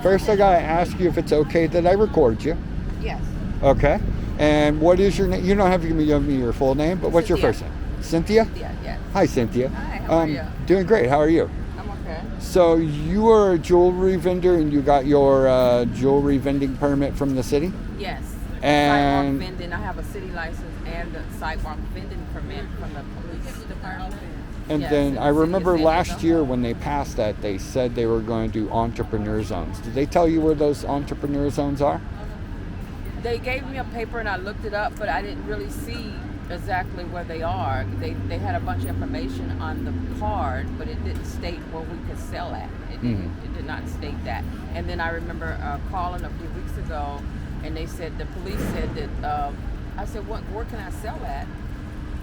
first I gotta ask you if it's okay that I record you. Yes. Okay. And what is your name? You don't have to give me your full name, but what's your Cynthia. first name? Cynthia? Cynthia, yes. Hi, Cynthia. Hi, how are you? Doing great. How are you? I'm okay. So you are a jewelry vendor, and you got your jewelry vending permit from the city? Yes. And Sidewalk vending. I have a city license and a sidewalk vending permit from the police department. And Yes, then in I the city of remember San last Diego. year when they passed that, they said they were going to do entrepreneur zones. Did they tell you where those entrepreneur zones are? They gave me a paper and I looked it up, but I didn't really see exactly where they are. They had a bunch of information on the card, but it didn't state where we could sell at. It did not state that. And then I remember calling a few weeks ago, and they said, the police said that, I said, where can I sell at?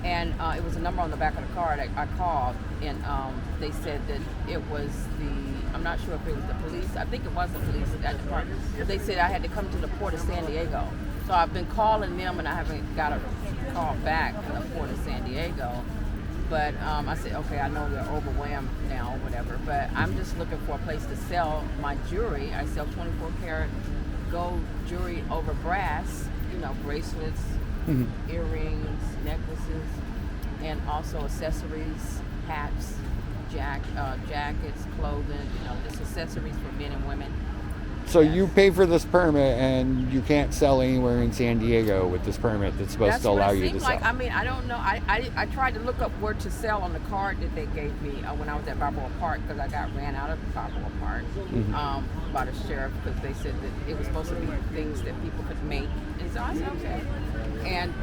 And it was a number on the back of the card. I called, and they said that it was I'm not sure if it was the police. I think it was the police at that department. But they said I had to come to the Port of San Diego. So I've been calling them, and I haven't got a call back from the Port of San Diego. But I said, okay, I know they're overwhelmed now or whatever, but I'm just looking for a place to sell my jewelry. I sell 24 karat gold jewelry over brass, bracelets, earrings, necklaces, and also accessories, hats, jackets, clothing, just accessories for men and women. So Yes. you pay for this permit, and you can't sell anywhere in San Diego with this permit that's supposed to allow you to sell. I mean, I don't know. I tried to look up where to sell on the card that they gave me when I was at Balboa Park, because I got ran out of Balboa Park by the sheriff, because they said that it was supposed to be things that people could make. And so I said, okay. And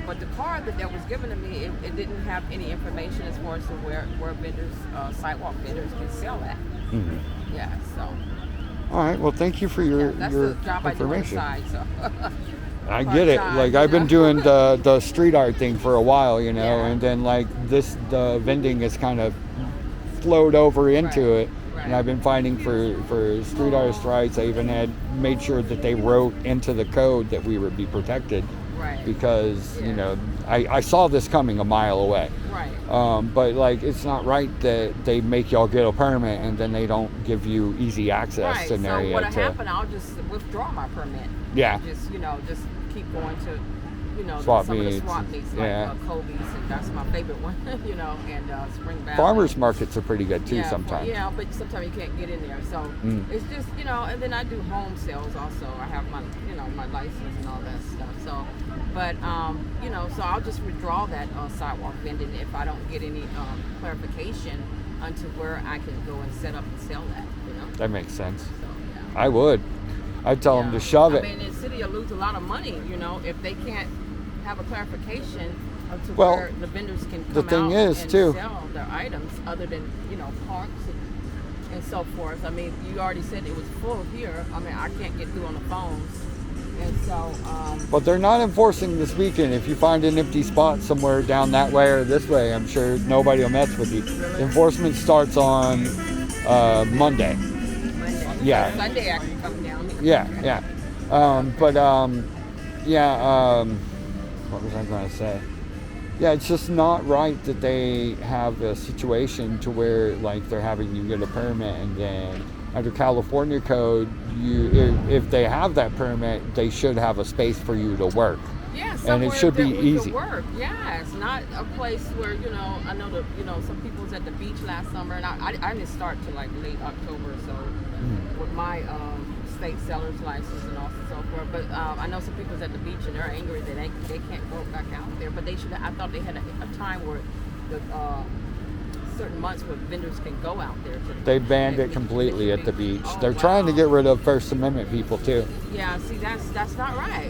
but the card that was given to me, it didn't have any information as far as to where vendors, sidewalk vendors can sell at. Yeah, so. All right. Well, thank you for your That's your the job I do on the information. side, so. I get it. Part-time, Like I've been doing know? the street art thing for a while, Yeah. and then like the vending has kind of flowed over into it. Right. And I've been fighting for street artist rights. I even had made sure that they wrote into the code that we would be protected, Right. because Yeah. I saw this coming a mile away. Right. But like it's not right that they make y'all get a permit and then they don't give you easy access Right. to an So area what'll to. happen? I'll just withdraw my permit. Yeah. Just just keep going to Swap some of the meets swap and- meets yeah. like Kobe's, and that's my favorite one. And Spring Valley. Farmers markets are pretty good too Yeah, sometimes. but sometimes you can't get in there. So it's just and then I do home sales also. I have my my license and all that stuff. So, but so I'll just withdraw that sidewalk vending if I don't get any clarification onto where I can go and set up and sell that. That makes sense. So yeah. I would. I'd tell them to shove it. I mean, the city will lose a lot of money, if they can't have a clarification of to Well, where the vendors can come the thing out is, and too- sell their items, other than parks and so forth. I mean, you already said it was full here. I mean, I can't get through on the phones, and so But they're not enforcing this weekend. If you find an empty spot somewhere down that way or this way, I'm sure nobody will mess with you. Enforcement starts on Monday. Monday. Yeah. Sunday I can come down. Yeah. What was I going to say? Yeah, it's just not right that they have a situation to where like they're having you get a permit, and then under California code, if they have that permit, they should have a space for you to work. Yeah, And it should be that we easy. could work. Yeah, it's not a place where I know that some people was at the beach last summer, and I didn't start till like late October, so with my state seller's license and so forth. But I know some people was at the beach and they're angry that they can't go back out there. But they should. I thought they had a time where the certain months where vendors can go out there. They banned it completely at the beach. Oh, They're trying to wow. get rid of First Amendment people too. Yeah, see, that's not right.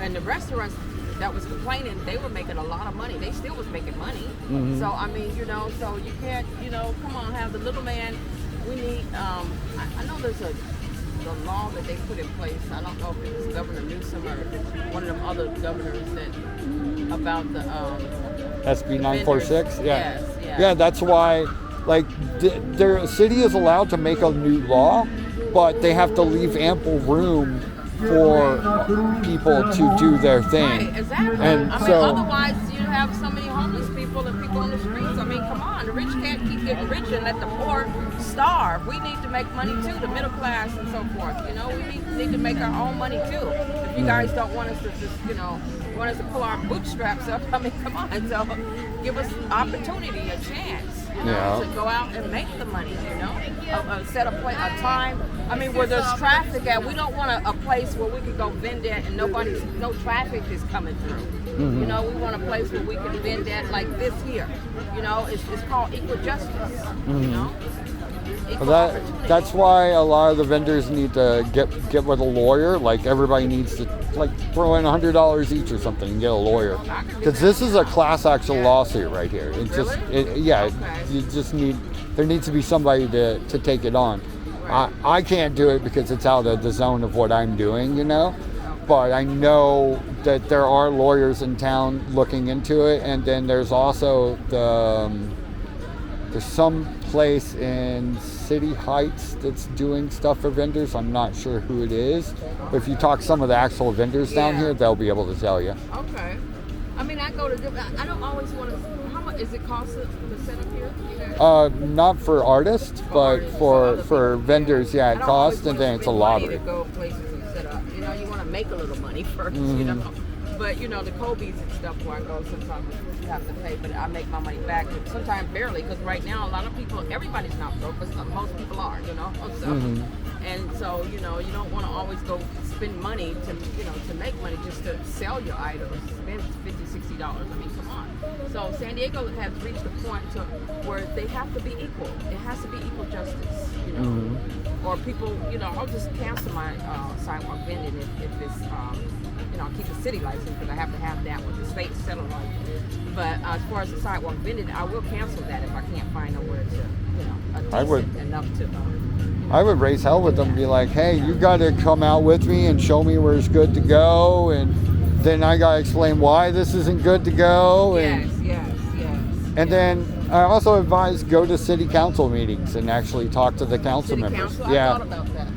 And the restaurants that was complaining, they were making a lot of money. They still was making money. So I mean, so you can't, come on, have the little man. We need. I know there's the law that they put in place. I don't know if it was Governor Newsom or one of them other governors that about the SB 946. Yeah. Yes, yeah. Yeah, that's why. Like, their city is allowed to make a new law, but they have to leave ample room for people to do their thing. Right, exactly. And I mean, so, otherwise you have so many homeless people and people on the streets. I mean, come on, the rich can't keep get rich and let the poor starve. We need to make money too, the middle class and so forth. You know, we need to make our own money too. If you guys don't want us to just, you know, want us to pull our bootstraps up, I mean, come on. So give us opportunity, a chance, you know, to go out and make the money, you know. Set a time. I mean, where there's traffic at, we don't want a place where we can go vend at and no traffic is coming through. You know, we want a place where we can vend at like this here. You know, it's called equal justice. You know, well, that's why a lot of the vendors need to get with a lawyer. Like everybody needs to like throw in $100 each or something and get a lawyer, because this is a class action lawsuit right here. It just you just need, there needs to be somebody to take it on. I can't do it because it's out of the zone of what I'm doing, you know. But I know that there are lawyers in town looking into it, and then there's also there's some place in City Heights that's doing stuff for vendors. I'm not sure who it is, but if you talk to some of the actual vendors down here, they'll be able to tell you. Okay. I mean, I don't always want to. How much is it cost to set up here? Not for artists, but for vendors, it costs, and then it's a lottery. To go places and set up. You know, you want to make a little money first, you know. But you know, the Kobe's and stuff where I go, sometimes you have to pay, but I make my money back. But sometimes barely, because right now a lot of people, everybody's not broke, but most people are, you know. So, and so you know, you don't want to always go spend money to make money just to sell your items. Spend $50, $60. I mean, come on. So San Diego has reached a point to where they have to be equal. It has to be equal justice, you know. Or people, you know, I'll just cancel my sidewalk vending if it's, you know, I'll keep the city license because I have to have that with the state settled on. But as far as the sidewalk vending, I will cancel that if I can't find nowhere to, you know, enough to. I would raise hell with them and be like, hey, you got to come out with me and show me where it's good to go, and then I got to explain why this isn't good to go. And then I also advise go to city council meetings and actually talk to the council members. I thought about that.